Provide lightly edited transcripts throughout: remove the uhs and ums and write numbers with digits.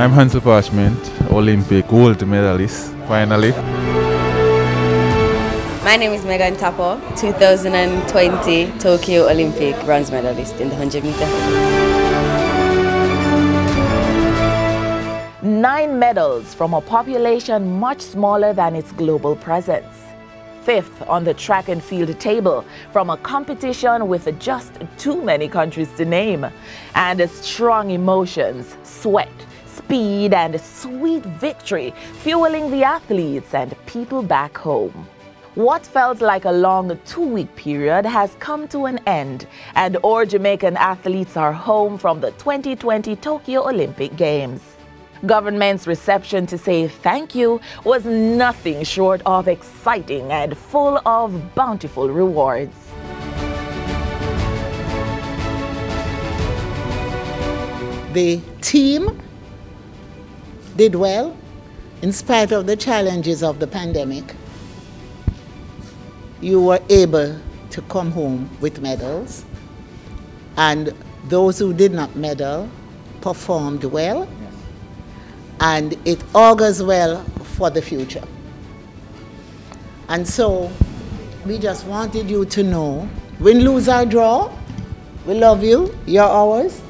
I'm Hansel Parchment, Olympic gold medalist, finally. My name is Megan Tapo, 2020 Tokyo Olympic bronze medalist in the 100 meter. 9 medals from a population much smaller than its global presence. 5th on the track and field table from a competition with just too many countries to name. And strong emotions, sweat, speed, and sweet victory fueling the athletes and people back home. What felt like a long 2-week period has come to an end, and our Jamaican athletes are home from the 2020 Tokyo Olympic Games. Government's reception to say thank you was nothing short of exciting and full of bountiful rewards. The team did well in spite of the challenges of the pandemic. You were able to come home with medals, and those who did not medal performed well, and it augurs well for the future. And so we just wanted you to know, win, lose or draw, we love you, you're ours,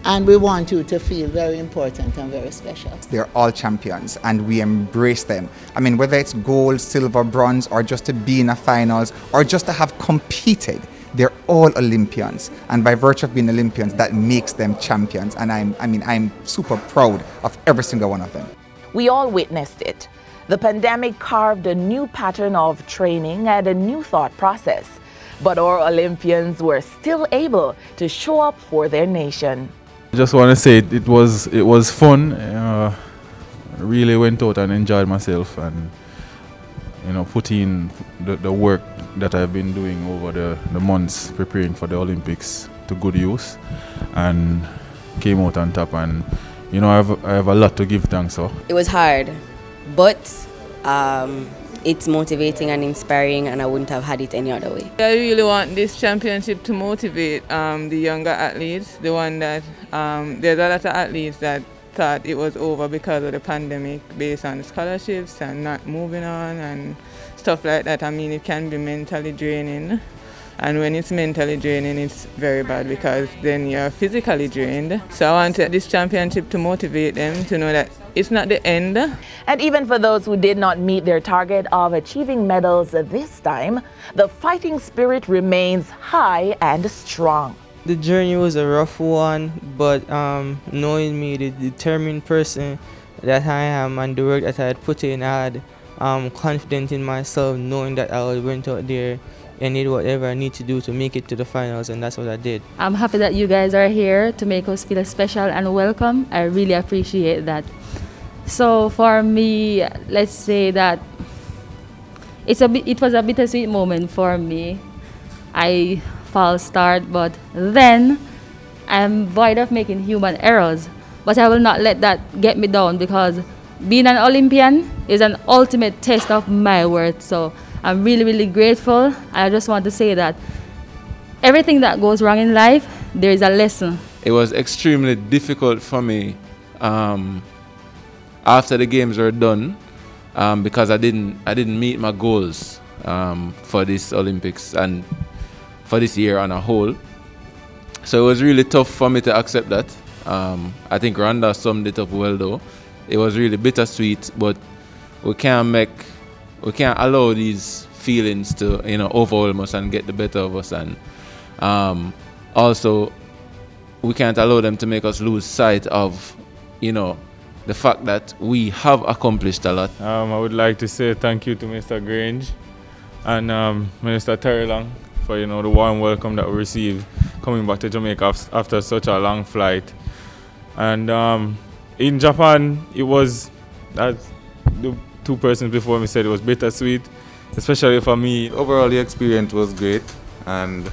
and we want you to feel very important and very special. They're all champions and we embrace them. I mean, whether it's gold, silver, bronze, or just to be in the finals, or just to have competed, they're all Olympians. And by virtue of being Olympians, that makes them champions. And I'm super proud of every single one of them. We all witnessed it. The pandemic carved a new pattern of training and a new thought process. But our Olympians were still able to show up for their nation. I just want to say it was fun. Really went out and enjoyed myself, and put in the work that I've been doing over the months preparing for the Olympics to good use, and came out on top. And I have a lot to give thanks for. It was hard, but it's motivating and inspiring, and I wouldn't have had it any other way. I really want this championship to motivate the younger athletes, the one that there's a lot of athletes that thought it was over because of the pandemic based on scholarships and not moving on and stuff like that. I mean, it can be mentally draining, and when it's mentally draining, it's very bad because then you're physically drained. So I want this championship to motivate them to know that it's not the end. And even for those who did not meet their target of achieving medals this time, the fighting spirit remains high and strong. The journey was a rough one, but knowing me, the determined person that I am and the work that I had put in, I had confidence in myself, knowing that I went out there and did whatever I need to do to make it to the finals, and that's what I did. I'm happy that you guys are here to make us feel special and welcome. I really appreciate that. So for me, let's say that it was a bittersweet moment for me. I false start, but then I'm void of making human errors. But I will not let that get me down, because being an Olympian is an ultimate test of my worth. So I'm really, really grateful. I just want to say that everything that goes wrong in life, there is a lesson. It was extremely difficult for me after the games were done, because I didn't meet my goals for this Olympics and for this year on a whole. So it was really tough for me to accept that. I think Rhonda summed it up well though. It was really bittersweet, but we can't allow these feelings to overwhelm us and get the better of us, and also we can't allow them to make us lose sight of the fact that we have accomplished a lot. I would like to say thank you to Mr. Grange and Minister Terry Long for the warm welcome that we received coming back to Jamaica after such a long flight. And in Japan, it was, as the two persons before me said, it was bittersweet, especially for me. Overall, the experience was great, and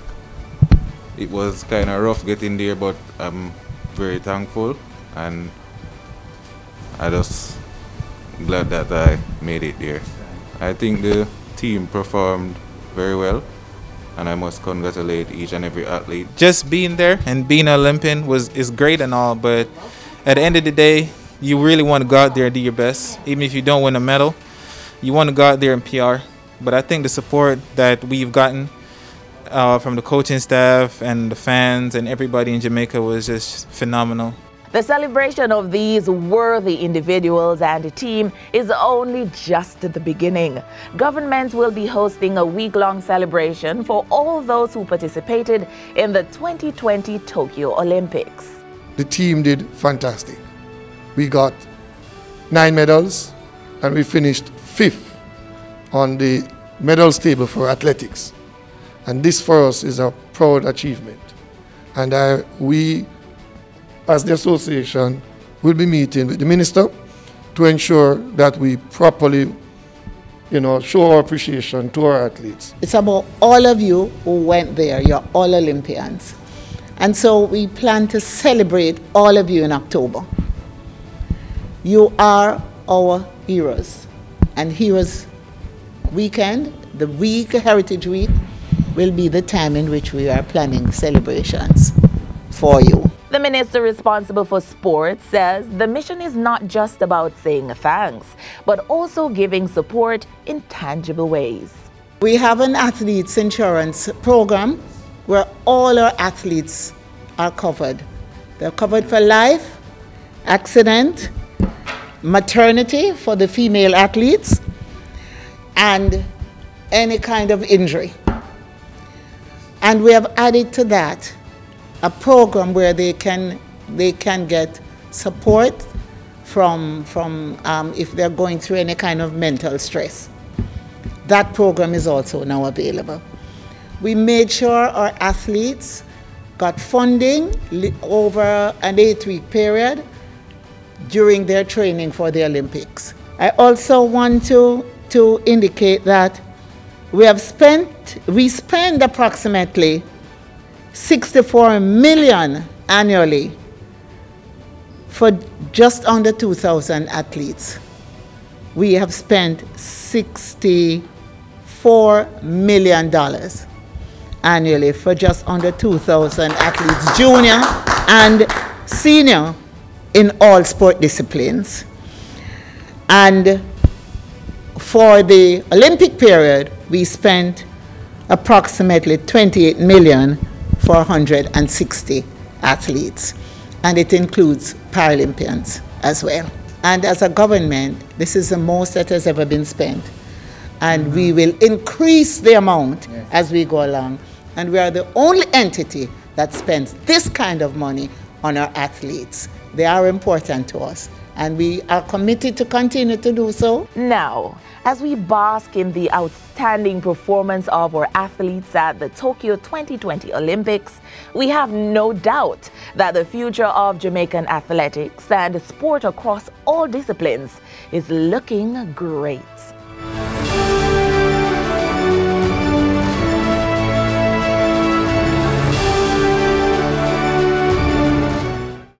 it was kind of rough getting there, but I'm very thankful, and I just glad that I made it there. I think the team performed very well, and I must congratulate each and every athlete. Just being there and being an Olympian is great and all, but at the end of the day, You really want to go out there and do your best. Even if you don't win a medal, you want to go out there and PR. But I think the support that we've gotten from the coaching staff and the fans and everybody in Jamaica was just phenomenal. The celebration of these worthy individuals and the team is only just the beginning. Government will be hosting a week-long celebration for all those who participated in the 2020 Tokyo Olympics. The team did fantastic. We got 9 medals and we finished 5th on the medals table for athletics. And this for us is a proud achievement. And we, as the association, will be meeting with the minister to ensure that we properly, show our appreciation to our athletes. It's about all of you who went there. You're all Olympians. And so we plan to celebrate all of you in October. You are our heroes. And Heroes Weekend, the week, Heritage Week, will be the time in which we are planning celebrations for you. The minister responsible for sports says the mission is not just about saying thanks, but also giving support in tangible ways. We have an athletes insurance program where all our athletes are covered. They're covered for life, accident, maternity for the female athletes, and any kind of injury. And we have added to that a program where they can get support from if they're going through any kind of mental stress. That program is also now available. We made sure our athletes got funding over an 8-week period during their training for the Olympics. I also want to indicate that we spend approximately 64 million annually for just under 2,000 athletes. We have spent $64 million annually for just under 2,000 athletes, junior and senior, in all sport disciplines. And for the Olympic period, we spent approximately 28 million for 160 athletes. And it includes Paralympians as well. And as a government, this is the most that has ever been spent. And we will increase the amount as we go along. And we are the only entity that spends this kind of money on our athletes. They are important to us, and we are committed to continue to do so. Now, as we bask in the outstanding performance of our athletes at the Tokyo 2020 Olympics, we have no doubt that the future of Jamaican athletics and sport across all disciplines is looking great.